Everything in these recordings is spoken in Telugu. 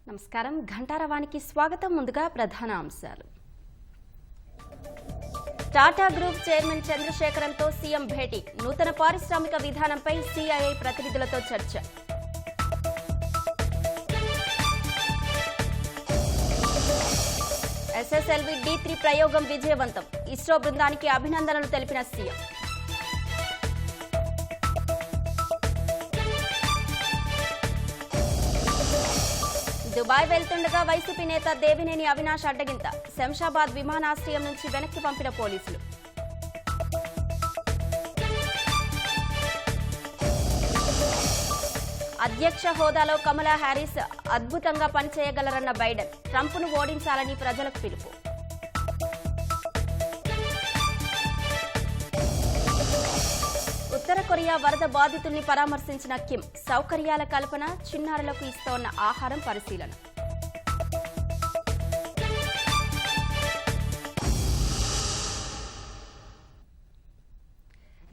నమస్కారం ఘంటారవానికి స్వాగతం. ముందుగా ప్రధాన అంశాలు. టాటా గ్రూప్ చైర్మన్ చంద్రశేఖరంతో సీఎం భేటీ. నూతన పారిశ్రామిక విధానంపై సిఐఐ ప్రతినిధులతో చర్చ. ఎస్ఎస్ఎల్వి D3 ప్రయోగం విజయవంతం. ఇస్రో బృందానికి అభినందనలు తెలిపిన సీఎం. దుబాయ్ వెళ్తుండగా వైసీపీ నేత దేవినేని అవినాష్ అడ్డగింత. శంషాబాద్ విమానాశ్రయం నుంచి వెనక్కి పంపిన పోలీసులు. అధ్యక్ష హోదాలో కమలా హ్యారిస్ అద్భుతంగా పనిచేయగలరన్న బైడెన్. ట్రంప్ను ఓడించాలని ప్రజలకు పిలుపు. ఉత్తర కొరియా వరద బాధితుల్ని పరామర్శించిన కిమ్. సౌకర్యాల కల్పన, చిన్నారులకు ఇస్తోన్న ఆహారం పరిశీలన.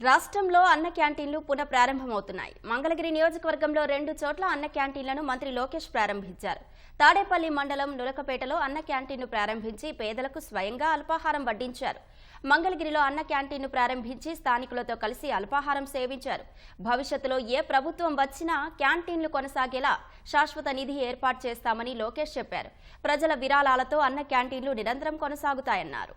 రాష్ట్రంలో అన్న క్యాంటీన్లు పునః ప్రారంభమవుతున్నాయి. మంగళగిరి నియోజకవర్గంలో 2 చోట్ల అన్న క్యాంటీన్లను మంత్రి లోకేష్ ప్రారంభించారు. తాడేపల్లి మండలం నులకపేటలో అన్న క్యాంటీన్ను ప్రారంభించి పేదలకు స్వయంగా అల్పాహారం వడ్డించారు. మంగళగిరిలో అన్న క్యాంటీన్ను ప్రారంభించి స్థానికులతో కలిసి అల్పాహారం సేవించారు. భవిష్యత్తులో ఏ ప్రభుత్వం వచ్చినా క్యాంటీన్లు కొనసాగేలా శాశ్వత నిధి ఏర్పాటు చేస్తామని లోకేష్ చెప్పారు. ప్రజల విరాళాలతో అన్న క్యాంటీన్లు నిరంతరం కొనసాగుతాయన్నారు.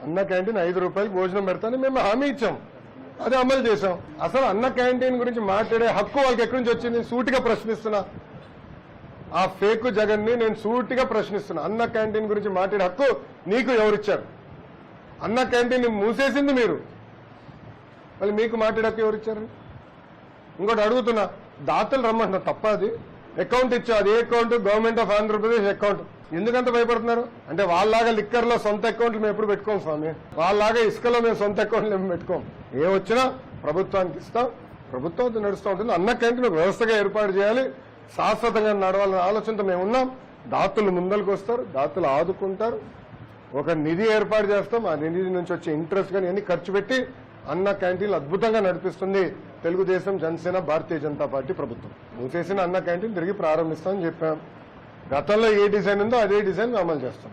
అన్న క్యాంటీన్ 5 రూపాయలు భోజనం పెడతానని మేము హామీ ఇచ్చాం. అది అమలు చేశాం. అసలు అన్న క్యాంటీన్ గురించి మాట్లాడే హక్కు వాళ్ళకి ఎక్కడి నుంచి వచ్చింది? సూటిగా ప్రశ్నిస్తున్నా. ఆ ఫేక్ జగన్ ని నేను సూటిగా ప్రశ్నిస్తున్నా. అన్న క్యాంటీన్ గురించి మాట్లాడే హక్కు నీకు ఎవరిచ్చారు? అన్న క్యాంటీన్ మూసేసింది మీరు, మళ్ళీ మీకు మాట్లాడే హక్కు ఎవరిచ్చారు? ఇంకోటి అడుగుతున్నా, దాతలు రమ్మంటున్నా. తప్ప అది అకౌంట్ ఇచ్చా, అది ఏ account? Government of Andhra Pradesh account. ఎందుకంత భయపడుతున్నారు అంటే వాళ్ళలాగా లిక్కర్ లో సొంత అకౌంట్లు మేము ఎప్పుడు పెట్టుకోం స్వామి. వాళ్ళలాగా ఇసుకలో మేము సొంత అకౌంట్లు మేము పెట్టుకోం. ఏ వచ్చినా ప్రభుత్వానికి ఇస్తాం, ప్రభుత్వం నడుస్తూ ఉంటుంది. అన్న క్యాంటీన్ ఒక వ్యవస్థగా ఏర్పాటు చేయాలి, శాశ్వతంగా నడవాలనే ఆలోచనతో మేము ఉన్నాం. దాతలు ముందరకు వస్తారు, దాతలు ఆదుకుంటారు. ఒక నిధి ఏర్పాటు చేస్తాం. ఆ నిధి నుంచి వచ్చే ఇంట్రెస్ట్ కానీ అన్ని ఖర్చు పెట్టి అన్న క్యాంటీన్లు అద్భుతంగా నడిపిస్తుంది తెలుగుదేశం, జనసేన, భారతీయ జనతా పార్టీ ప్రభుత్వం. మూసేసిన అన్న క్యాంటీన్ తిరిగి ప్రారంభిస్తామని చెప్పాం. గతంలో ఏ డిజైన్ ఉందో అదే డిజైన్ అమలు చేస్తాం.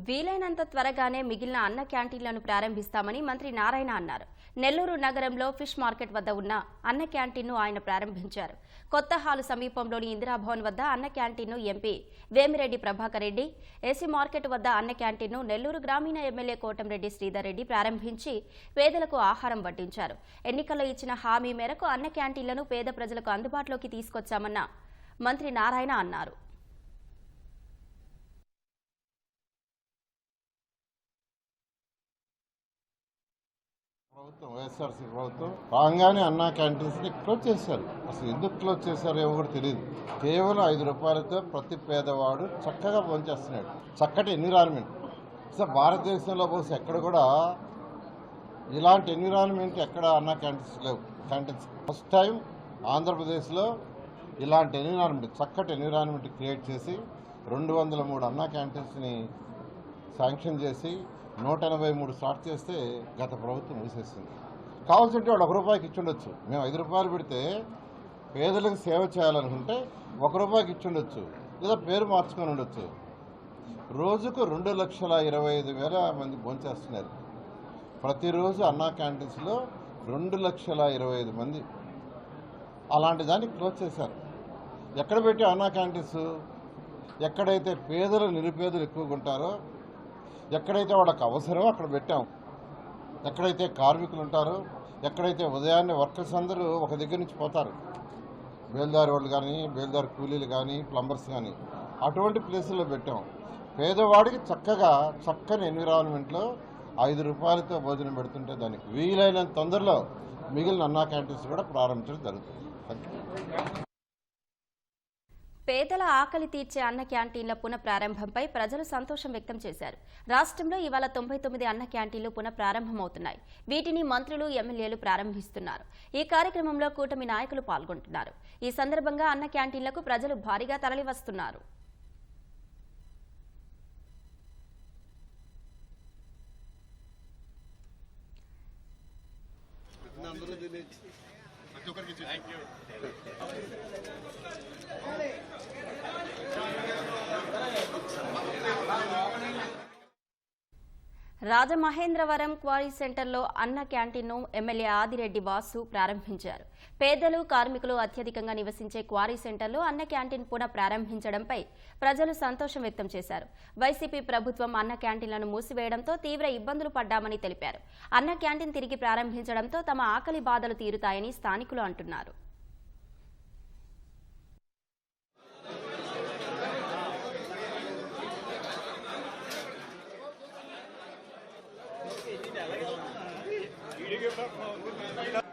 వీలైనంత త్వరగానే మిగిలిన అన్న క్యాంటీన్లను ప్రారంభిస్తామని మంత్రి నారాయణ అన్నారు. నెల్లూరు నగరంలో ఫిష్ మార్కెట్ వద్ద ఉన్న అన్న క్యాంటీన్ను ఆయన ప్రారంభించారు. కొత్త హాలు సమీపంలోని ఇందిరాభవన్ వద్ద అన్న క్యాంటీన్ను MP Vemireddy Prabhakar Reddy, AC market వద్ద అన్న క్యాంటీన్ను నెల్లూరు గ్రామీణ ఎమ్మెల్యే కోటంరెడ్డి శ్రీధర్ రెడ్డి ప్రారంభించి పేదలకు ఆహారం వడ్డించారు. ఎన్నికల్లో ఇచ్చిన హామీ మేరకు అన్న క్యాంటీన్లను పేద ప్రజలకు అందుబాటులోకి తీసుకొచ్చామన్న మంత్రి నారాయణ అన్నారు. ప్రభుత్వం, వైఎస్ఆర్సీ ప్రభుత్వం రాగానే అన్నా క్యాంటీన్స్ ని క్లోజ్ చేశారు. అసలు ఎందుకు క్లోజ్ చేశారో ఏమో కూడా తెలియదు. కేవలం 5 రూపాయలతో ప్రతి పేదవాడు చక్కగా భోంచేస్తున్నాడు. చక్కటి ఎన్విరాన్మెంట్. అసలు భారతదేశంలో పోసి ఎక్కడ కూడా ఇలాంటి ఎన్విరాన్మెంట్ ఎక్కడ అన్నా క్యాంటీన్స్ లేవు. క్యాంటీన్స్ ఫస్ట్ టైం ఆంధ్రప్రదేశ్లో ఇలాంటి ఎన్విరాన్మెంట్, చక్కటి ఎన్విరాన్మెంట్ క్రియేట్ చేసి 203 అన్నా క్యాంటీన్స్ని శాంక్షన్ చేసి 183 స్టార్ట్ చేస్తే గత ప్రభుత్వం మూసేసింది. కావాల్సింటే వాడు 1 రూపాయికి ఇచ్చుండొచ్చు. మేము 5 రూపాయలు పెడితే పేదలకు సేవ చేయాలనుకుంటే 1 రూపాయికి ఇచ్చుండొచ్చు, లేదా పేరు మార్చుకొని ఉండొచ్చు. రోజుకు 2,25,000 మంది భోంచేస్తున్నారు. ప్రతిరోజు అన్నా క్యాంటీన్స్లో 2,25,000 మంది. అలాంటి దాన్ని క్లోజ్ చేశారు. ఎక్కడ పెట్టి అన్నా క్యాంటీన్స్? ఎక్కడైతే పేదలు నిరుపేదలు ఎక్కువగా ఉంటారో, ఎక్కడైతే వాళ్ళకి అవసరమో అక్కడ పెట్టాం. ఎక్కడైతే కార్మికులు ఉంటారో, ఎక్కడైతే ఉదయాన్నే వర్కర్స్ అందరూ ఒక దగ్గర నుంచి పోతారు, బేల్దారి వాళ్ళు కానీ, బేల్దారి కూలీలు కానీ, ప్లంబర్స్ కానీ, అటువంటి ప్లేసుల్లో పెట్టాం. పేదవాడికి చక్కని ఎన్విరాన్మెంట్లో 5 రూపాయలతో భోజనం పెడుతుంటే దానికి వీలైనంత తొందరలో మిగిలిన అన్నా క్యాంటీన్స్ కూడా ప్రారంభించడం జరుగుతుంది. పేదల ఆకలి తీర్చే అన్న క్యాంటీన్ల పునః ప్రారంభంపై ప్రజలు సంతోషం వ్యక్తం చేశారు. రాష్ట్రంలో ఇవాళ 99 అన్న క్యాంటీన్లు పునః ప్రారంభమవుతున్నాయి. వీటిని మంత్రులు, ఎమ్మెల్యేలు ప్రారంభిస్తున్నారు. ఈ కార్యక్రమంలో కూటమి నాయకులు పాల్గొంటున్నారు. ఈ సందర్భంగా అన్న క్యాంటీన్లకు ప్రజలు భారీగా తరలివస్తున్నారు. రాజమహేంద్రవరం క్వారీ సెంటర్లో అన్న క్యాంటీన్ను ఎమ్మెల్యే ఆదిరెడ్డి వాసు ప్రారంభించారు. పేదలు, కార్మికులు అత్యధికంగా నివసించే క్వారీ సెంటర్లో అన్న క్యాంటీన్ పునః ప్రారంభించడంపై ప్రజలు సంతోషం వ్యక్తం చేశారు. వైసీపీ ప్రభుత్వం అన్న క్యాంటీన్లను మూసివేయడంతో తీవ్ర ఇబ్బందులు పడ్డామని తెలిపారు. అన్న క్యాంటీన్ తిరిగి ప్రారంభించడంతో తమ ఆకలి బాధలు తీరుతాయని స్థానికులు అంటున్నారు.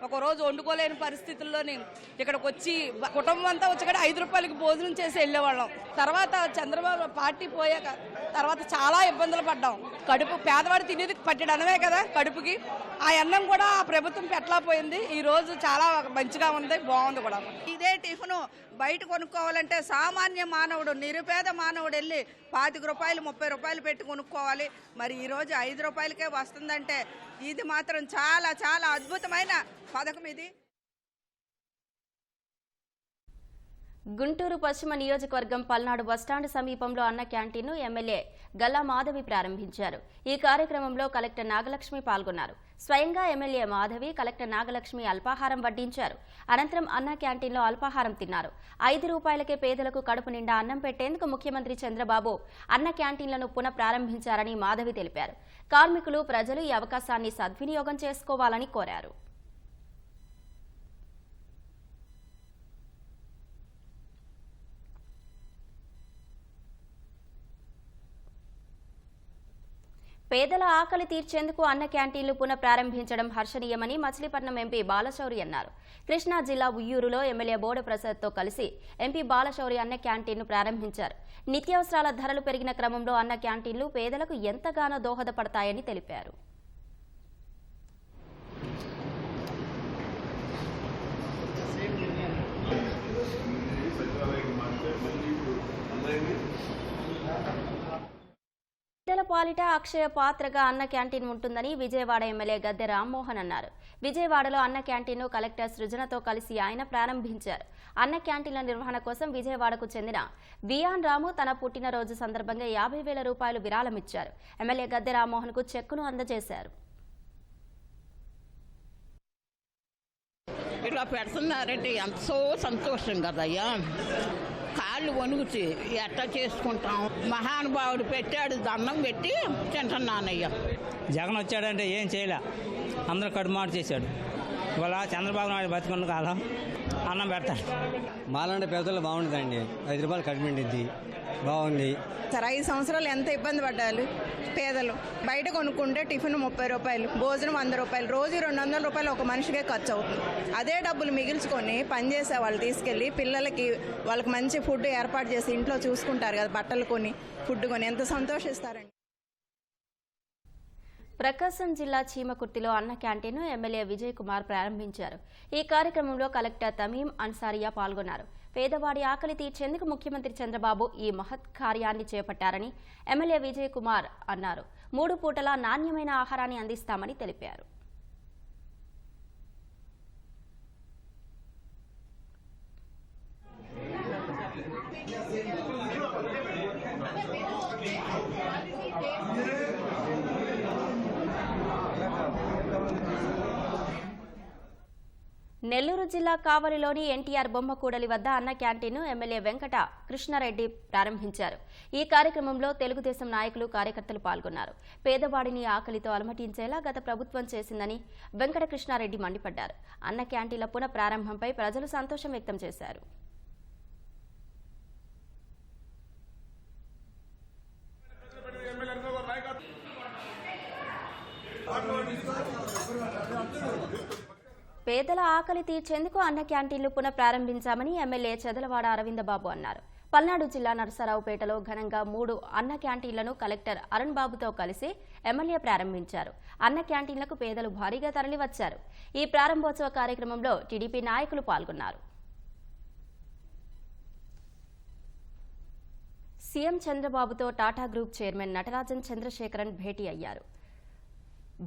ఒక రోజు వండుకోలేని పరిస్థితుల్లో నేను ఇక్కడికి వచ్చి కుటుంబం అంతా వచ్చి ఇక్కడ 5 రూపాయలకి భోజనం చేసి వెళ్ళేవాళ్ళం. తర్వాత చంద్రబాబు పార్టీ పోయాక తర్వాత చాలా ఇబ్బందులు పడ్డాం. కడుపు పేదవాడు తినేది పట్టెడు అన్నమే కదా కడుపుకి. ఆ అన్నం కూడా ఆ ప్రభుత్వం పెట్టలేకపోయింది. ఈ రోజు చాలా మంచిగా ఉంది, బాగుంది కూడా. ఇదే టిఫిన్ బయట కొనుక్కోవాలంటే సామాన్య మానవుడు, నిరుపేద మానవుడు వెళ్ళి 25 రూపాయలు 30 రూపాయలు పెట్టి కొనుక్కోవాలి. మరి ఈరోజు 5 రూపాయలకే వస్తుందంటే ఇది మాత్రం చాలా చాలా అద్భుతమైన పథకం ఇది. గుంటూరు పశ్చిమ నియోజకవర్గం పల్నాడు బస్టాండ్ సమీపంలో అన్న క్యాంటీన్ను ఎమ్మెల్యే గల్లా మాధవి ప్రారంభించారు. ఈ కార్యక్రమంలో కలెక్టర్ నాగలక్ష్మి పాల్గొన్నారు. స్వయంగా ఎమ్మెల్యే మాధవి, కలెక్టర్ నాగలక్ష్మి అల్పాహారం వడ్డించారు. అనంతరం అన్న క్యాంటీన్లో అల్పాహారం తిన్నారు. 5 రూపాయలకే పేదలకు కడుపు నిండా అన్నం పెట్టేందుకు ముఖ్యమంత్రి చంద్రబాబు అన్న క్యాంటీన్లను పునః ప్రారంభించారని మాధవి తెలిపారు. కార్మికులు, ప్రజలు ఈ అవకాశాన్ని సద్వినియోగం చేసుకోవాలని కోరారు. పేదల ఆకలి తీర్చేందుకు అన్న క్యాంటీన్లు పునః ప్రారంభించడం హర్షణీయమని మచిలీపట్నం ఎంపీ బాలశౌరి అన్నారు. కృష్ణా జిల్లా ఉయ్యూరులో ఎమ్మెల్యే బోడ ప్రసాద్తో కలిసి ఎంపీ బాలశౌరి అన్న క్యాంటీన్ను ప్రారంభించారు. నిత్యావసరాల ధరలు పెరిగిన క్రమంలో అన్న క్యాంటీన్లు పేదలకు ఎంతగానో దోహదపడతాయని తెలిపారు. పేదల పాలిట అక్షయ పాత్రగా అన్న క్యాంటీన్ ఉంటుందని విజయవాడ ఎమ్మెల్యే గద్దె రామ్మోహన్ అన్నారు. విజయవాడలో అన్న క్యాంటీన్ను కలెక్టర్ సృజనతో కలిసి ఆయన ప్రారంభించారు. అన్న క్యాంటీన్ల నిర్వహణ కోసం విజయవాడకు చెందిన వియాన్ రాము తన పుట్టినరోజు సందర్భంగా 50,000 రూపాయలు విరాళమిచ్చారు. ఎమ్మెల్యే గద్దె రామ్మోహన్ కు చెక్కును అందజేశారు. ఇట్లా పెడుతున్నారంటే ఎంతో సంతోషం కదయ్యా. కాళ్ళు వణుకుతి ఎట్లా చేసుకుంటాం. మహానుభావుడు పెట్టాడు, దండం పెట్టి తింటున్నానయ్యా. జగన్ వచ్చాడంటే ఏం చేయలే, అందరూ కడుమాటు చేశాడు. ఇవాళ చంద్రబాబు నాయుడు బతికున్న కాలం అన్నం పెడతాడు. మాలాంటి పేదలు బాగుంటుందండి. 5 రూపాయలు కడిమిండిద్ది, బాగుంది. 5 సంవత్సరాలు ఎంత ఇబ్బంది పడ్డారు పేదలు. బయట కొనుక్కుంటే టిఫిన్ 30 రూపాయలు, భోజనం 100 రూపాయలు, రోజు 200 రూపాయలు ఒక మనిషికే ఖర్చు అవుతుంది. అదే డబ్బులు మిగిల్చుకొని పనిచేసే వాళ్ళు తీసుకెళ్ళి పిల్లలకి వాళ్ళకి మంచి ఫుడ్ ఏర్పాటు చేసి ఇంట్లో చూసుకుంటారు కదా, బట్టలు కొని ఫుడ్ కొని ఎంత సంతోషిస్తారండి. ప్రకాశం జిల్లా చీమకుర్తిలో అన్న క్యాంటీన్ను ఎమ్మెల్యే విజయ్ కుమార్ ప్రారంభించారు. ఈ కార్యక్రమంలో కలెక్టర్ తమీం అన్సారియా పాల్గొన్నారు. పేదవాడి ఆకలి తీర్చేందుకు ముఖ్యమంత్రి చంద్రబాబు ఈ మహత్ కార్యాన్ని చేపట్టారని ఎమ్మెల్యే విజయ్ కుమార్ అన్నారు. 3 పూటలా నాణ్యమైన ఆహారాన్ని అందిస్తామని తెలిపారు. నెల్లూరు జిల్లా కావలిలోని ఎన్టీఆర్ బొమ్మకూడలి వద్ద అన్న క్యాంటీన్ను ఎమ్మెల్యే వెంకట కృష్ణారెడ్డి ప్రారంభించారు. ఈ కార్యక్రమంలో తెలుగుదేశం నాయకులు, కార్యకర్తలు పాల్గొన్నారు. పేదవాడిని ఆకలితో అలమటించేలా గత ప్రభుత్వం చేసిందని వెంకట కృష్ణారెడ్డి మండిపడ్డారు. అన్న క్యాంటీన్ల పునః ప్రారంభంపై ప్రజలు సంతోషం వ్యక్తం చేశారు. పేదల ఆకలి తీర్చేందుకు అన్న క్యాంటీన్లు పునః ప్రారంభించామని ఎమ్మెల్యే చెదలవాడ అరవిందబాబు అన్నారు. పల్నాడు జిల్లా నరసరావుపేటలో ఘనంగా 3 అన్న క్యాంటీన్లను కలెక్టర్ అరుణ్ బాబుతో కలిసి ఎమ్మెల్యే ప్రారంభించారు. అన్న క్యాంటీన్లకు పేదలు భారీగా తరలివచ్చారు. ఈ ప్రారంభోత్సవ కార్యక్రమంలో టీడీపీ నాయకులు పాల్గొన్నారు. సీఎం చంద్రబాబుతో టాటా గ్రూప్ చైర్మన్ నటరాజన్ చంద్రశేఖరన్ భేటీ అయ్యారు.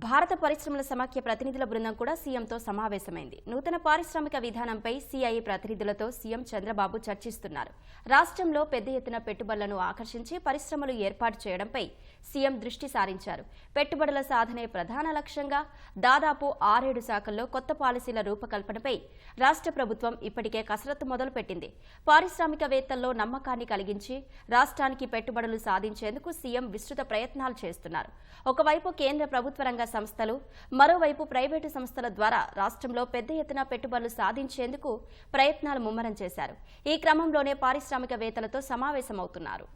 భారత పరిశ్రమల సమాఖ్య ప్రతినిధుల బృందం కూడా సీఎంతో సమావేశమైంది. నూతన పారిశ్రామిక విధానంపై సిఐఐ ప్రతినిధులతో సీఎం చంద్రబాబు చర్చిస్తున్నారు. రాష్ట్రంలో పెద్ద ఎత్తున పెట్టుబడులను ఆకర్షించి పరిశ్రమలు ఏర్పాటు చేయడంపై సీఎం దృష్టి సారించారు. పెట్టుబడుల సాధనే ప్రధాన లక్ష్యంగా దాదాపు 6-7 శాఖల్లో కొత్త పాలసీల రూపకల్పనపై రాష్ట్ర ప్రభుత్వం ఇప్పటికే కసరత్తు మొదలుపెట్టింది. పారిశ్రామికవేత్తల్లో నమ్మకాన్ని కలిగించి రాష్ట్రానికి పెట్టుబడులు సాధించేందుకు సీఎం విస్తృత ప్రయత్నాలు చేస్తున్నారు. ఒకవైపు కేంద్ర ప్రభుత్వ రంగ సంస్థలు, మరోవైపు ప్రైవేటు సంస్థల ద్వారా రాష్ట్రంలో పెద్ద ఎత్తున పెట్టుబడులు సాధించేందుకు ప్రయత్నాలు ముమ్మరం చేశారు. ఈ క్రమంలోనే పారిశ్రామికవేత్తలతో సమావేశమవుతున్నారు.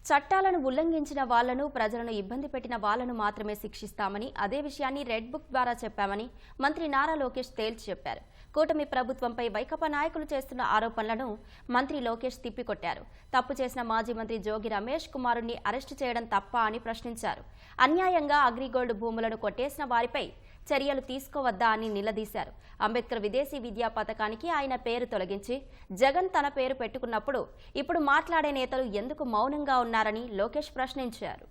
చట్టాలను ఉల్లంఘించిన వాళ్లను, ప్రజలను ఇబ్బంది పెట్టిన వాళ్లను మాత్రమే శిక్షిస్తామని, అదే విషయాన్ని రెడ్ బుక్ ద్వారా చెప్పామని మంత్రి నారా లోకేష్ తేల్చి చెప్పారు. కూటమి ప్రభుత్వంపై వైకాపా నాయకులు చేస్తున్న ఆరోపణలను మంత్రి లోకేష్ తిప్పికొట్టారు. తప్పు చేసిన మాజీ మంత్రి జోగి రమేష్ కుమారుణ్ణి అరెస్టు చేయడం తప్ప అని ప్రశ్నించారు. అన్యాయంగా అగ్రిగోల్డ్ భూములను కొట్టేసిన వారిపై చర్యలు తీసుకోవద్దా అని నిలదీశారు. అంబేద్కర్ విదేశీ విద్యా పథకానికి ఆయన పేరు తొలగించి జగన్ తన పేరు పెట్టుకున్నప్పుడు ఇప్పుడు మాట్లాడే నేతలు ఎందుకు మౌనంగా ఉన్నారని లోకేష్ ప్రశ్నించారు.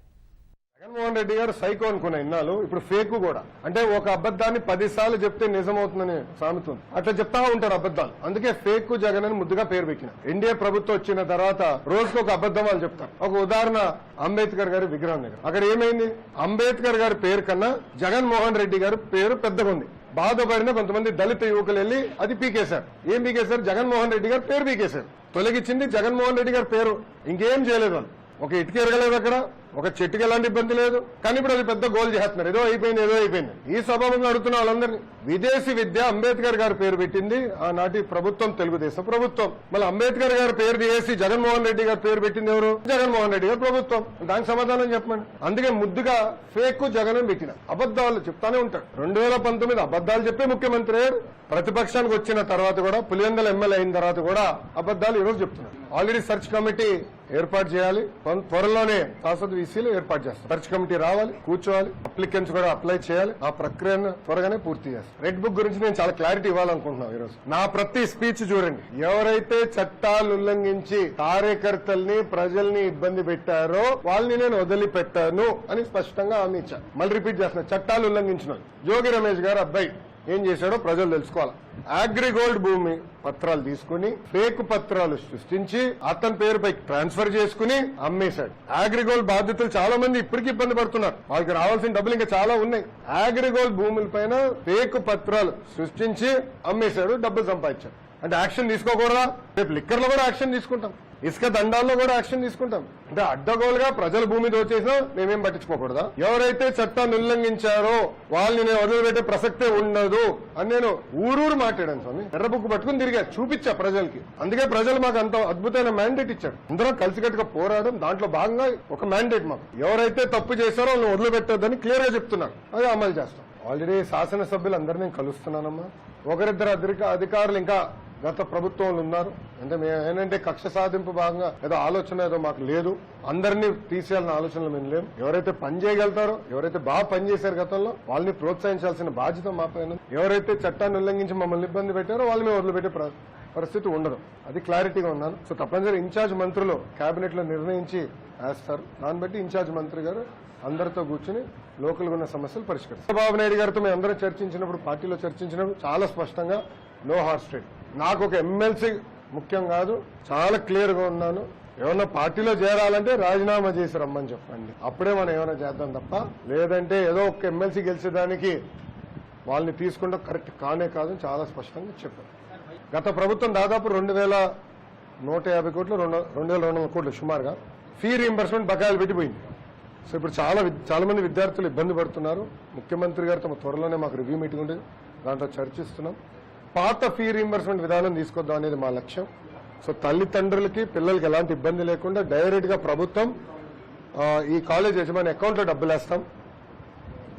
జగన్మోహన్ రెడ్డి గారు సైకో అనుకున్న ఇన్నాళ్ళు, ఇప్పుడు ఫేక్ కూడా. అంటే ఒక అబద్ధాన్ని 10 సార్లు చెప్తే నిజమవుతుందని సామెత ఉంది. అట్లా చెప్తా ఉంటారు అబద్ధాలు. అందుకే ఫేక్ జగన్ అని ముద్దుగా పేరు పెట్టిన. ఎన్డీఏ ప్రభుత్వం వచ్చిన తర్వాత రోజుకు ఒక అబద్ధం వాళ్ళు చెప్తారు. ఒక ఉదాహరణ, అంబేద్కర్ గారి విగ్రహం దగ్గర అక్కడ ఏమైంది? అంబేద్కర్ గారి పేరు కన్నా జగన్మోహన్ రెడ్డి గారి పేరు పెద్దగా ఉంది. బాధపడిన కొంతమంది దళిత యువకులు వెళ్ళి అది పీకేశారు. ఏం పీకేశారు? జగన్మోహన్ రెడ్డి గారి పేరు పీకేశారు. తొలగించింది జగన్మోహన్ రెడ్డి గారి పేరు. ఇంకేం చేయలేదు వాళ్ళు. ఒక ఇటుక ఎరగలేదు, అక్కడ ఒక చెట్టుకి ఎలాంటి ఇబ్బంది లేదు. కానీ ఇప్పుడు అది పెద్ద గోల్ చేస్తున్నారు. ఏదో అయిపోయింది. ఈ స్వభావంగా అడుగుతున్న వాళ్ళందరినీ. విదేశీ విద్య అంబేద్కర్ గారి పేరు పెట్టింది ఆనాటి ప్రభుత్వం, తెలుగుదేశం ప్రభుత్వం. మళ్ళీ అంబేద్కర్ గారి పేరు తీసి జగన్మోహన్ రెడ్డి గారి పేరు పెట్టింది ఎవరు? జగన్మోహన్ రెడ్డి గారి ప్రభుత్వం. దానికి సమాధానం చెప్పండి. అందుకే ముద్దుగా ఫేక్ జగన్ అని పెట్టిన. అబద్దాలు చెప్తానే ఉంటాడు. 2019 అబద్దాలు చెప్పే ముఖ్యమంత్రి అయ్యారు. ప్రతిపక్షానికి వచ్చిన తర్వాత కూడా, పులివెందుల ఎమ్మెల్యే అయిన తర్వాత కూడా అబద్దాలు ఈరోజు చెప్తున్నారు. ఆల్రెడీ సెర్చ్ కమిటీ ఏర్పాటు చేయాలి. త్వరలోనే శాశ్వత వీసీలు ఏర్పాటు చేస్తారు. సెర్చ్ కమిటీ రావాలి, కూర్చోవాలి, అప్లికెంట్స్ కూడా అప్లై చేయాలి. ఆ ప్రక్రియను త్వరగానే పూర్తి చేస్తారు. రెడ్ బుక్ గురించి నేను చాలా క్లారిటీ ఇవ్వాలనుకుంటున్నాను ఈరోజు. నా ప్రతి స్పీచ్ చూడండి. ఎవరైతే చట్టాలు ఉల్లంఘించి కార్యకర్తల్ని, ప్రజల్ని ఇబ్బంది పెట్టారో వాళ్ళని నేను వదిలిపెట్టాను అని స్పష్టంగా హామీ ఇచ్చాను. మళ్ళీ రిపీట్ చేస్తున్నా. చట్టాలు ఉల్లంఘించిన జోగి రమేష్ గారు అబ్బాయి ఏం చేశాడో ప్రజలు తెలుసుకోవాలి. అగ్రిగోల్డ్ భూమి పత్రాలు తీసుకుని ఫేక్ పత్రాలు సృష్టించి అతని పేరుపై ట్రాన్స్ఫర్ చేసుకుని అమ్మేశాడు. అగ్రిగోల్డ్ బాధితులు చాలా మంది ఇప్పటికీ ఇబ్బంది పడుతున్నారు. వాళ్ళకి రావాల్సిన డబ్బులు ఇంకా చాలా ఉన్నాయి. అగ్రిగోల్డ్ భూముల పైన ఫేక్ పత్రాలు సృష్టించి అమ్మేశాడు, డబ్బులు సంపాదించాడు. అంటే యాక్షన్ తీసుకోకూడదా? రేపు లిక్కర్లో కూడా యాక్షన్ తీసుకుంటాం, ఇసుక దండాల్లో కూడా యాక్షన్ తీసుకుంటాం. అంటే అడ్డగోలుగా ప్రజల భూమి దోచేసినా మేమేం పట్టించుకోకూడదా? ఎవరైతే చట్టాన్ని ఉల్లంఘించారో వాళ్ళని నేను వదిలిపెట్టే ప్రసక్తే ఉండదు అని నేను ఊరూరు మాట్లాడాను స్వామి. ఎర్ర బుక్ పట్టుకుని తిరిగా చూపించా ప్రజలకి. అందుకే ప్రజలు మాకు అంత అద్భుతమైన మ్యాండేట్ ఇచ్చారు. అందరం కలిసికట్టుగా పోరాడడం, దాంట్లో భాగంగా ఒక మ్యాండేట్ మాకు. ఎవరైతే తప్పు చేశారో వాళ్ళని వదిలిపెట్టొద్దని క్లియర్ గా చెప్తున్నారు. అది అమలు చేస్తాం. ఆల్రెడీ శాసనసభ్యులు అందరినీ కలుస్తున్నానమ్మా. ఒకరిద్దరు అధికారులు ఇంకా గత ప్రభుత్వంలో ఉన్నారు. అంటే మేము ఏంటంటే కక్ష సాధింపు భాగంగా ఏదో ఆలోచన ఏదో మాకు లేదు. అందరినీ తీసేయాలన్న ఆలోచనలు మేము లేము. ఎవరైతే పని చేయగలుగుతారో, ఎవరైతే బాగా పనిచేశారు గతంలో, వాళ్ళని ప్రోత్సహించాల్సిన బాధ్యత మా పైన. ఎవరైతే చట్టాన్ని ఉల్లంఘించి మమ్మల్ని ఇబ్బంది పెట్టారో వాళ్ళని మేము వదిలిపెట్టే పరిస్థితి ఉండదు. అది క్లారిటీగా ఉన్నాను. సో తప్పనిసరి ఇన్ఛార్జ్ మంత్రులు కేబినెట్ లో నిర్ణయించి వేస్తారు. దాన్ని బట్టి ఇన్ఛార్జ్ మంత్రి గారు అందరితో కూర్చుని లోకల్గా ఉన్న సమస్యలు పరిష్కరిస్తారు. చంద్రబాబు నాయుడు గారితో మేము అందరం చర్చించినప్పుడు, పార్టీలో చర్చించినప్పుడు చాలా స్పష్టంగా నో హార్స్ ట్రేడ్. నాకు ఒక ఎమ్మెల్సీ ముఖ్యం కాదు, చాలా క్లియర్ గా ఉన్నాను. ఏమన్నా పార్టీలో చేరాలంటే రాజీనామా చేసి రమ్మని చెప్పండి. అప్పుడే మనం ఏమైనా చేద్దాం తప్ప, లేదంటే ఏదో ఒక ఎమ్మెల్సీ గెలిచేదానికి వాళ్ళని తీసుకుంటే కరెక్ట్ కానే కాదని చాలా స్పష్టంగా చెప్పారు. గత ప్రభుత్వం దాదాపు 2,150 కోట్లు 2,200 కోట్లు సుమారుగా ఫీ రీయింబర్స్మెంట్ బకాయిలు పెట్టిపోయింది. సో ఇప్పుడు చాలా మంది విద్యార్థులు ఇబ్బంది పడుతున్నారు. ముఖ్యమంత్రి గారితో త్వరలోనే మాకు రివ్యూ మీటింగ్ ఉండేది, దాంట్లో చర్చిస్తున్నాం. పాత ఫీ రీయింబర్స్మెంట్ విధానం తీసుకొద్దాం అనేది మా లక్ష్యం. సో తల్లిదండ్రులకి పిల్లలకి ఎలాంటి ఇబ్బంది లేకుండా డైరెక్ట్గా ప్రభుత్వం ఈ కాలేజ్ యజమాని అకౌంట్లో డబ్బులు వేస్తాం.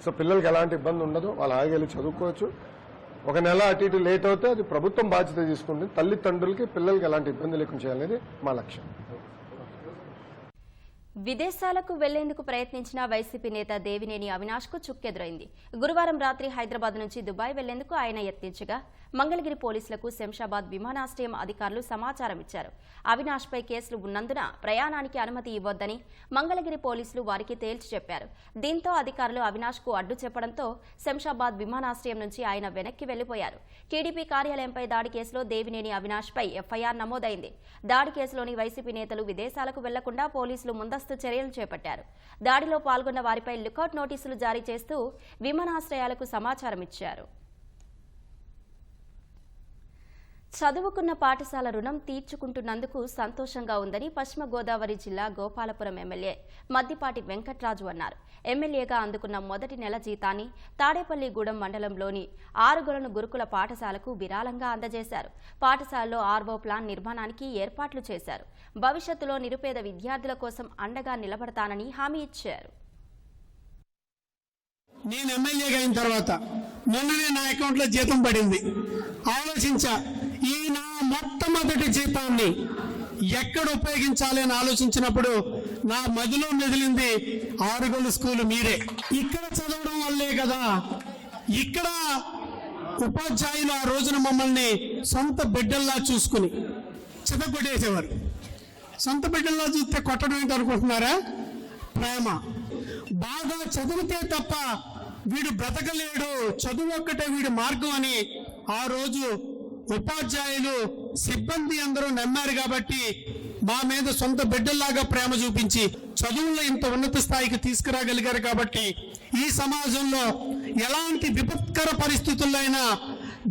సో పిల్లలకి ఎలాంటి ఇబ్బంది ఉండదు, వాళ్ళు హాయిగా వెళ్ళి చదువుకోవచ్చు. ఒక నెల అటు ఇటు లేట్ అవుతే అది ప్రభుత్వం బాధ్యత తీసుకుంటుంది. తల్లిదండ్రులకి పిల్లలకి ఎలాంటి ఇబ్బంది లేకుండా చేయాలనేది మా లక్ష్యం. విదేశాలకు వెళ్లేందుకు ప్రయత్నించిన వైసీపీ నేత దేవినేని అవినాష్ కు చుక్కెదురైంది. గురువారం రాత్రి హైదరాబాద్ నుంచి దుబాయ్ వెళ్లేందుకు ఆయన యత్నించగా మంగళగిరి పోలీసులకు శంషాబాద్ విమానాశ్రయం అధికారులు సమాచారం ఇచ్చారు. అవినాష్ పై కేసులు ఉన్నందున ప్రయాణానికి అనుమతి ఇవ్వొద్దని మంగళగిరి పోలీసులు వారికి తేల్చి చెప్పారు. దీంతో అధికారులు అవినాష్ కు అడ్డు చెప్పడంతో శంషాబాద్ విమానాశ్రయం నుంచి ఆయన వెనక్కి వెళ్లిపోయారు. టీడీపీ కార్యాలయంపై దాడి కేసులో దేవినేని అవినాష్ పై ఎఫ్ఐఆర్ నమోదైంది. దాడి కేసులోని వైసీపీ నేతలు విదేశాలకు వెళ్లకుండా పోలీసులు ముందస్తు చర్యలు చేపట్టారు. దాడిలో పాల్గొన్న వారిపై లుకౌట్ నోటీసులు జారీ చేస్తూ విమానాశ్రయాలకు సమాచారం ఇచ్చారు. చదువుకున్న పాఠశాల రుణం తీర్చుకుంటున్నందుకు సంతోషంగా ఉందని పశ్చిమ గోదావరి జిల్లా గోపాలపురం ఎమ్మెల్యే మద్దిపాటి వెంకట్రాజు అన్నారు. ఎమ్మెల్యేగా అందుకున్న మొదటి నెల జీతాన్ని తాడేపల్లిగూడెం మండలంలోని ఆరుగొలను గురుకుల పాఠశాలకు విరాళంగా అందజేశారు. పాఠశాలలో ఆర్వో ప్లాన్ నిర్మాణానికి ఏర్పాట్లు చేశారు. భవిష్యత్తులో నిరుపేద విద్యార్థుల కోసం అండగా నిలబడతానని హామీ ఇచ్చారు. నేను ఎమ్మెల్యేగా అయిన తర్వాత మొన్ననే నా అకౌంట్లో జీతం పడింది. ఆలోచించా, ఈ నా మొట్టమొదటి జీతాన్ని ఎక్కడ ఉపయోగించాలి అని ఆలోచించినప్పుడు నా మదిలో మెదిలింది ఆరుగొల్లు స్కూలు మీరే. ఇక్కడ చదవడం వల్లే కదా, ఇక్కడ ఉపాధ్యాయులు ఆ రోజున మమ్మల్ని సొంత బిడ్డల్లా చూసుకుని చితగొట్టేసేవారు. సొంత బిడ్డల్లా చూస్తే కొట్టడం ఏంటి అనుకుంటున్నారా? ప్రేమ. బాగా చదివితే తప్ప వీడు బ్రతకలేడు, చదువు ఒక్కటే వీడి మార్గం అని ఆ రోజు ఉపాధ్యాయులు సిబ్బంది అందరూ నమ్మారు. కాబట్టి మా మీద సొంత బిడ్డల్లాగా ప్రేమ చూపించి చదువుల్లో ఇంత ఉన్నత స్థాయికి తీసుకురాగలిగారు. కాబట్టి ఈ సమాజంలో ఎలాంటి విపత్కర పరిస్థితుల్లో అయినా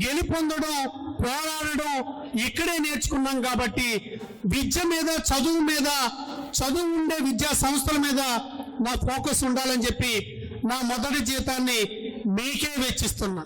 గెలుపొందడం, పోరాడడం ఇక్కడే నేర్చుకున్నాం. కాబట్టి విద్య మీద, చదువు ఉండే విద్యా సంస్థల మీద నా ఫోకస్ ఉండాలని చెప్పి నా మొదటి జీతాన్ని మీకే వెచ్చిస్తున్నా.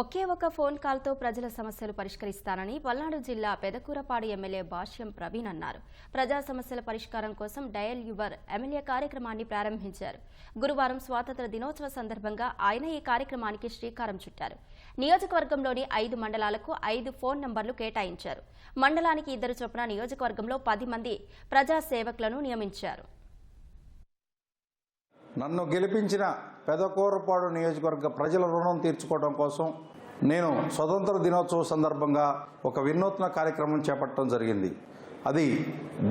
ఒకే ఒక ఫోన్ కాల్తో ప్రజల సమస్యలు పరిష్కరిస్తానని పల్నాడు జిల్లా పెదకూరపాడు ఎమ్మెల్యే భాష్యం ప్రవీణ్ అన్నారు. ప్రజా సమస్యల పరిష్కారం కోసం డయల్ యువర్ ఎమ్మెల్యే కార్యక్రమాన్ని ప్రారంభించారు. గురువారం స్వాతంత్ర దినోత్సవ సందర్భంగా ఆయన ఈ కార్యక్రమానికి శ్రీకారం చుట్టారు. నియోజకవర్గంలోని 5 మండలాలకు 5 ఫోన్ నంబర్లు కేటాయించారు. మండలానికి 2 చొప్పున నియోజకవర్గంలో 10 మంది ప్రజా సేవకులను నియమించారు. నన్ను గెలిపించిన పెదకూరపాడు నియోజకవర్గ ప్రజల రుణం తీర్చుకోవడం కోసం నేను స్వతంత్ర దినోత్సవ సందర్భంగా ఒక వినూత్న కార్యక్రమం చేపట్టడం జరిగింది. అది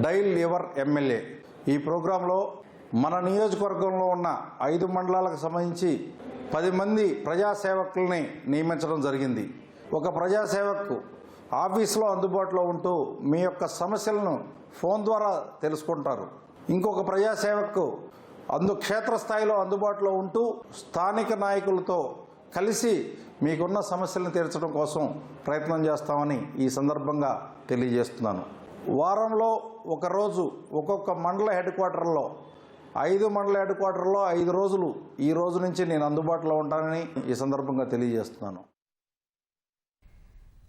డైల్ యువర్ ఎమ్మెల్యే. ఈ ప్రోగ్రాంలో మన నియోజకవర్గంలో ఉన్న 5 మండలాలకు సంబంధించి 10 మంది ప్రజాసేవకుల్ని నియమించడం జరిగింది. ఒక ప్రజాసేవకు ఆఫీసులో అందుబాటులో ఉంటూ మీ యొక్క సమస్యలను ఫోన్ ద్వారా తెలుసుకుంటారు. ఇంకొక ప్రజాసేవకు క్షేత్రస్థాయిలో అందుబాటులో ఉంటూ స్థానిక నాయకులతో కలిసి మీకున్న సమస్యలను తీర్చడం కోసం ప్రయత్నం చేస్తామని ఈ సందర్భంగా తెలియజేస్తున్నాను. వారంలో ఒకరోజు ఒక్కొక్క మండల హెడ్ క్వార్టర్లో 5 మండల హెడ్ క్వార్టర్లో 5 రోజులు ఈ రోజు నుంచి నేను అందుబాటులో ఉంటానని ఈ సందర్భంగా తెలియజేస్తున్నాను.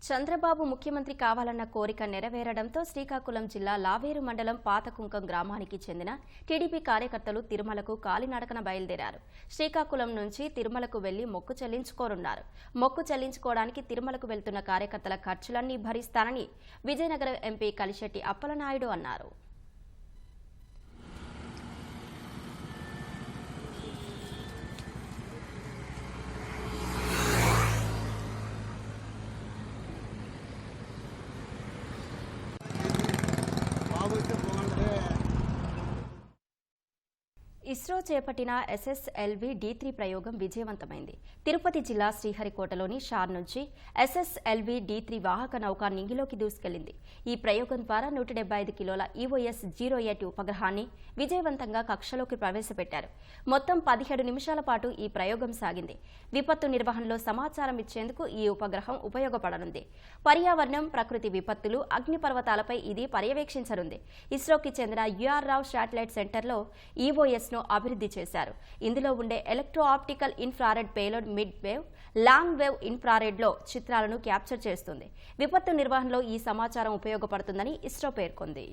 చంద్రబాబు ముఖ్యమంత్రి కావాలన్న కోరిక నెరవేరడంతో శ్రీకాకుళం జిల్లా లావేరు మండలం పాతకుంకం గ్రామానికి చెందిన టీడీపీ కార్యకర్తలు తిరుమలకు కాలినడకన బయలుదేరారు. శ్రీకాకుళం నుంచి తిరుమలకు వెళ్లి మొక్కు చెల్లించుకోనున్నారు. మొక్కు చెల్లించుకోవడానికి తిరుమలకు వెళ్తున్న కార్యకర్తల ఖర్చులన్నీ భరిస్తానని విజయనగరం ఎంపీ కలిశెట్టి అప్పలనాయుడు అన్నారు. ఇస్రో చేపట్టిన SSLV D3 ప్రయోగం విజయవంతమైంది. తిరుపతి జిల్లా శ్రీహరికోటలోని షార్ నుంచి SSLV D3 వాహక నౌక నింగిలోకి దూసుకెళ్లింది. ఈ ప్రయోగం ద్వారా 175 కిలోల EOS-08 ఉపగ్రహాన్ని విజయవంతంగా కక్షలోకి ప్రవేశపెట్టారు. మొత్తం 17 నిమిషాల పాటు ఈ ప్రయోగం సాగింది. విపత్తు నిర్వహణలో సమాచారం ఇచ్చేందుకు ఈ ఉపగ్రహం ఉపయోగపడనుంది. పర్యావరణం, ప్రకృతి విపత్తులు, అగ్నిపర్వతాలపై ఇది పర్యవేక్షించనుంది. ఇస్రోకి చెందిన UR రావ్ శాటిలైట్ సెంటర్లో EOS-ను అభివృద్ధి చేశారు. ఇందులో ఉండే electro optical infrared payload mid wave, long wave ఇన్ఫ్రారెడ్లో చిత్రాలను క్యాప్చర్ చేస్తుంది. విపత్తు నిర్వహణలో ఈ సమాచారం ఉపయోగపడుతుందని ఇస్రో పేర్కొంది.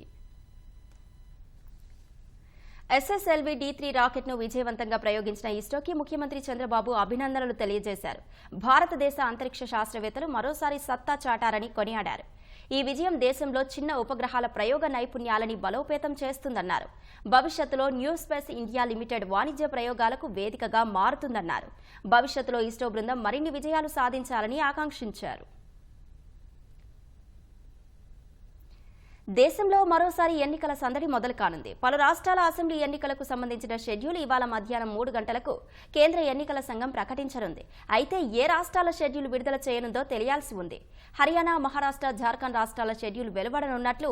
SSLV D3 రాకెట్ను విజయవంతంగా ప్రయోగించిన ఇస్రోకి ముఖ్యమంత్రి చంద్రబాబు అభినందనలు తెలియజేశారు. భారతదేశ అంతరిక్ష శాస్త్రవేత్తలు మరోసారి సత్తా చాటారని కొనియాడారు. ఈ విజయం దేశంలో చిన్న ఉపగ్రహాల ప్రయోగ నైపుణ్యాలని బలోపేతం చేస్తుందన్నారు. భవిష్యత్తులో న్యూ స్పేస్ ఇండియా లిమిటెడ్ వాణిజ్య ప్రయోగాలకు వేదికగా మారుతుందన్నారు. భవిష్యత్తులో ఇస్రో బృందం మరిన్ని విజయాలు సాధించాలని ఆకాంక్షించారు. దేశంలో మరోసారి ఎన్నికల సందడి మొదలు కానుంది. పలు రాష్ట్రాల అసెంబ్లీ ఎన్నికలకు సంబంధించిన షెడ్యూల్ ఇవాళ మధ్యాహ్నం 3 గంటలకు కేంద్ర ఎన్నికల సంఘం ప్రకటించనుంది. అయితే ఏ రాష్ట్రాల షెడ్యూల్ విడుదల చేయనుందో తెలియాల్సి ఉంది. హర్యానా, మహారాష్ట్ర, జార్ఖండ్ రాష్ట్రాల షెడ్యూల్ వెలువడనున్నట్లు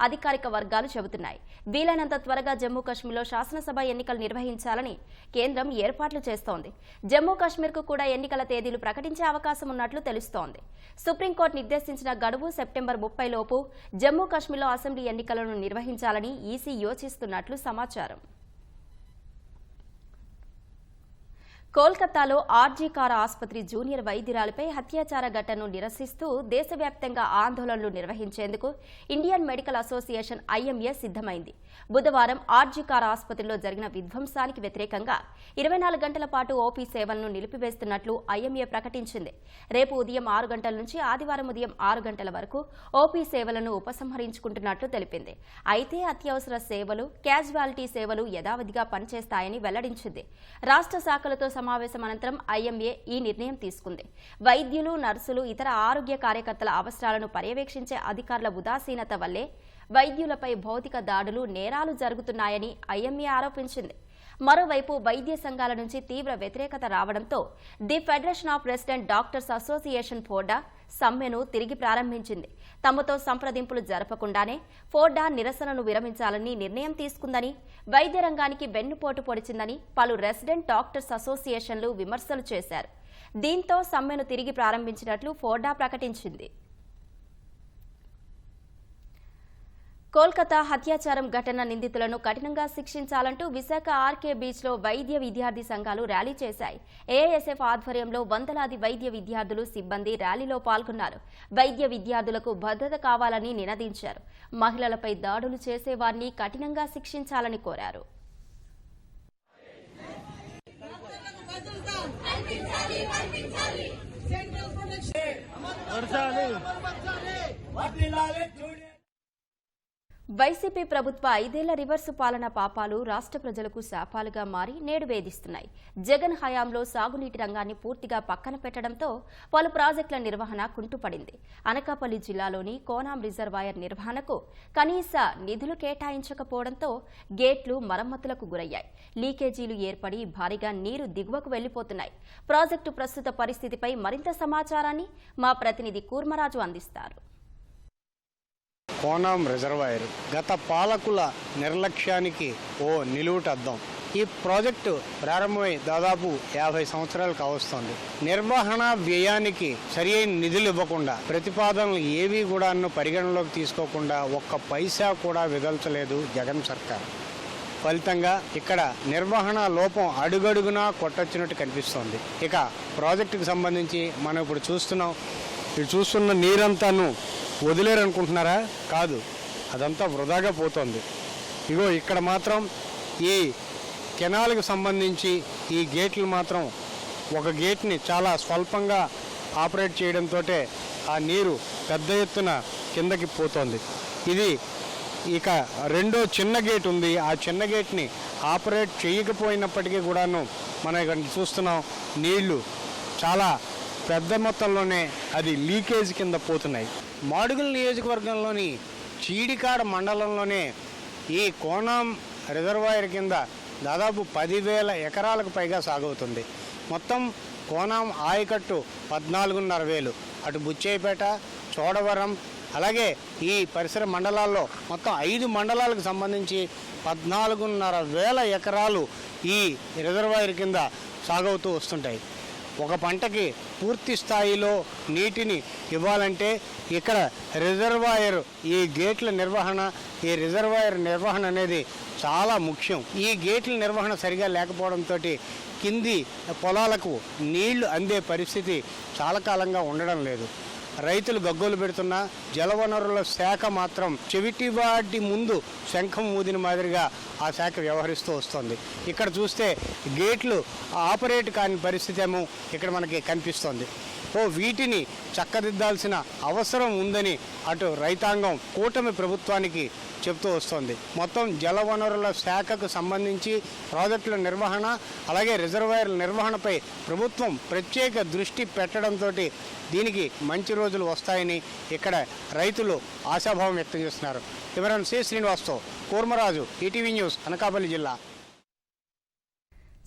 అధికారిక వర్గాలు చెబుతున్నాయి. వీలైనంత త్వరగా జమ్మూ కశ్మీర్లో శాసనసభ ఎన్నికలు నిర్వహించాలని కేంద్రం ఏర్పాట్లు చేస్తోంది. జమ్మూ కశ్మీర్కు కూడా ఎన్నికల తేదీలు ప్రకటించే అవకాశం ఉన్నట్లు తెలుస్తోంది. సుప్రీంకోర్టు నిర్దేశించిన గడువు సెప్టెంబర్ 30 లోపు జమ్మూ కశ్మీర్ అసెంబ్లీ ఎన్నికలను నిర్వహించాలని ఈసీ యోచిస్తున్నట్లు సమాచారం. కోల్కతాలో ఆర్జీ కార్ ఆసుపత్రి జూనియర్ వైద్యురాలిపై అత్యాచార ఘటనను నిరసిస్తూ దేశవ్యాప్తంగా ఆందోళనలు నిర్వహించేందుకు ఇండియన్ మెడికల్ అసోసియేషన్ IMA సిద్ధమైంది. బుధవారం ఆర్జీ కార్ ఆసుపత్రిలో జరిగిన విధ్వంసానికి వ్యతిరేకంగా 24 గంటల పాటు ఓపీ సేవలను నిలిపివేస్తున్నట్లు IMA ప్రకటించింది. రేపు ఉదయం 6 గంటల నుంచి ఆదివారం ఉదయం 6 గంటల వరకు ఓపీ సేవలను ఉపసంహరించుకుంటున్నట్లు తెలిపింది. అయితే అత్యవసర సేవలు, క్యాజువాలిటీ సేవలు యథావిధిగా పనిచేస్తాయని వెల్లడించింది. రాష్ట్ర శాఖలతో సమావేశం అనంతరం IMA ఈ నిర్ణయం తీసుకుంది. వైద్యులు, నర్సులు, ఇతర ఆరోగ్య కార్యకర్తల అవసరాలను పర్యవేక్షించే అధికారుల ఉదాసీనత వల్లే వైద్యులపై భౌతిక దాడులు, నేరాలు జరుగుతున్నాయని IMA ఆరోపించింది. మరోవైపు వైద్య సంఘాల నుంచి తీవ్ర వ్యతిరేకత రావడంతో the federation of resident doctors association FORDA సమ్మెను తిరిగి ప్రారంభించింది. తమతో సంప్రదింపులు జరపకుండానే ఫోర్డా నిరసనను విరమించాలని నిర్ణయం తీసుకుందని, వైద్య రంగానికి వెన్నుపోటు పొడిచిందని పలు రెసిడెంట్ డాక్టర్స్ అసోసియేషన్లు విమర్శలు చేశారు. దీంతో సమ్మెను తిరిగి ప్రారంభించినట్లు ఫోర్డా ప్రకటించింది. కోల్కతా హత్యాచారం ఘటన నిందితులను కఠినంగా శిక్షించాలంటూ విశాఖ ఆర్కే బీచ్లో వైద్య విద్యార్థి సంఘాలు ర్యాలీ చేశాయి. AISF ఆధ్వర్యంలో వందలాది వైద్య విద్యార్థులు, సిబ్బంది ర్యాలీలో పాల్గొన్నారు. వైద్య విద్యార్థులకు భద్రత కావాలని నినదించారు. మహిళలపై దాడులు చేసేవారిని కఠినంగా శిక్షించాలని కోరారు. వైసీపీ ప్రభుత్వ 5 ఏళ్ల రివర్సు పాలన పాపాలు రాష్ట్ర ప్రజలకు శాపాలుగా మారి నేడు వేధిస్తున్నాయి. జగన్ హయాంలో సాగునీటి రంగాన్ని పూర్తిగా పక్కన పెట్టడంతో పలు ప్రాజెక్టుల నిర్వహణ కుంటుపడింది. అనకాపల్లి జిల్లాలోని కోనాం రిజర్వాయర్ నిర్వహణకు కనీస నిధులు కేటాయించకపోవడంతో గేట్లు మరమ్మతులకు గురయ్యాయి. లీకేజీలు ఏర్పడి భారీగా నీరు దిగువకు వెళ్లిపోతున్నాయి. ప్రాజెక్టు ప్రస్తుత పరిస్థితిపై మరింత సమాచారాన్ని మా ప్రతినిధి కూర్మరాజు అందిస్తారు. కోనాం రిజర్వాయర్ గత పాలకుల నిర్లక్ష్యానికి ఓ నిలువుటద్దం. ఈ ప్రాజెక్టు ప్రారంభమై దాదాపు 50 సంవత్సరాలు కావస్తోంది. నిర్వహణ వ్యయానికి సరియైన నిధులు ఇవ్వకుండా, ప్రతిపాదనలు ఏవీ కూడా పరిగణలోకి తీసుకోకుండా ఒక్క పైసా కూడా విదల్చలేదు జగన్ సర్కార్. ఫలితంగా ఇక్కడ నిర్వహణ లోపం అడుగడుగునా కొట్టొచ్చినట్టు కనిపిస్తోంది. ఇక ప్రాజెక్టుకు సంబంధించి మనం ఇప్పుడు చూస్తున్న నీరంతాను వదిలేరనుకుంటున్నారా? కాదు, అదంతా వృధాగా పోతుంది. ఇగో ఇక్కడ మాత్రం ఈ కెనాల్కి సంబంధించి ఈ గేట్లు మాత్రం ఒక గేట్ని చాలా స్వల్పంగా ఆపరేట్ చేయడంతో ఆ నీరు పెద్ద ఎత్తున కిందకి పోతుంది. ఇది ఇక రెండో చిన్న గేట్ ఉంది. ఆ చిన్న గేట్ని ఆపరేట్ చేయకపోయినప్పటికీ కూడాను మనం ఇక్కడ చూస్తున్నాం, నీళ్లు చాలా పెద్ద మొత్తంలోనే అది లీకేజ్ కింద పోతున్నాయి. మాడుగుల నియోజకవర్గంలోని చీడికాడ మండలంలోనే ఈ కోనాం రిజర్వాయర్ కింద దాదాపు 10,000 ఎకరాలకు పైగా సాగవుతుంది. మొత్తం కోనాం ఆయకట్టు 14,500, అటు బుచ్చేపేట, చోడవరం, అలాగే ఈ పరిసర మండలాల్లో మొత్తం 5 మండలాలకు సంబంధించి 14,500 ఎకరాలు ఈ రిజర్వాయర్ కింద సాగవుతూ వస్తుంటాయి. ఒక పంటకి పూర్తి స్థాయిలో నీటిని ఇవ్వాలంటే ఇక్కడ రిజర్వాయర్, ఈ గేట్ల నిర్వహణ, ఈ రిజర్వాయర్ నిర్వహణ అనేది చాలా ముఖ్యం. ఈ గేట్ల నిర్వహణ సరిగా లేకపోవడంతో కింది పొలాలకు నీళ్లు అందే పరిస్థితి చాలా కాలంగా ఉండడం లేదు. రైతులు గగ్గోలు పెడుతున్నా జలవనరుల శాఖ మాత్రం చెవిటివాటి ముందు శంఖం ఊదిన మాదిరిగా ఆ శాఖ వ్యవహరిస్తూ వస్తుంది. ఇక్కడ చూస్తే గేట్లు ఆపరేట్ కాని పరిస్థితి ఏమో ఇక్కడ మనకి కనిపిస్తోంది. వీటిని చక్కదిద్దాల్సిన అవసరం ఉందని అటు రైతాంగం కూటమి ప్రభుత్వానికి చెప్తూ వస్తోంది. మొత్తం జలవనరుల శాఖకు సంబంధించి ప్రాజెక్టుల నిర్వహణ, అలాగే రిజర్వాయర్ల నిర్వహణపై ప్రభుత్వం ప్రత్యేక దృష్టి పెట్టడంతో దీనికి మంచి రోజులు వస్తాయని ఇక్కడ రైతులు ఆశాభావం వ్యక్తం చేస్తున్నారు. కెమెరామెన్ సి శ్రీనివాస్తో కూర్మరాజు, ఈటీవీ న్యూస్, అనకాపల్లి జిల్లా.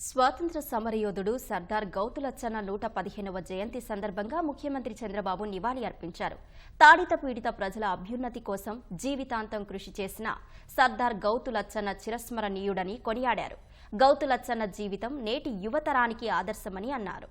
స్వాతంత్ర సమరయోధుడు సర్దార్ గౌతులచ్చన్న 115వ జయంతి సందర్భంగా ముఖ్యమంత్రి చంద్రబాబు నివాళి అర్పించారు. తాడిత పీడిత ప్రజల అభ్యున్నతి కోసం జీవితాంతం కృషి చేసిన సర్దార్ గౌతులచ్చన్న చిరస్మరణీయుడని కొనియాడారు. గౌతులచ్చన్న జీవితం నేటి యువతరానికి ఆదర్శమని అన్నారు.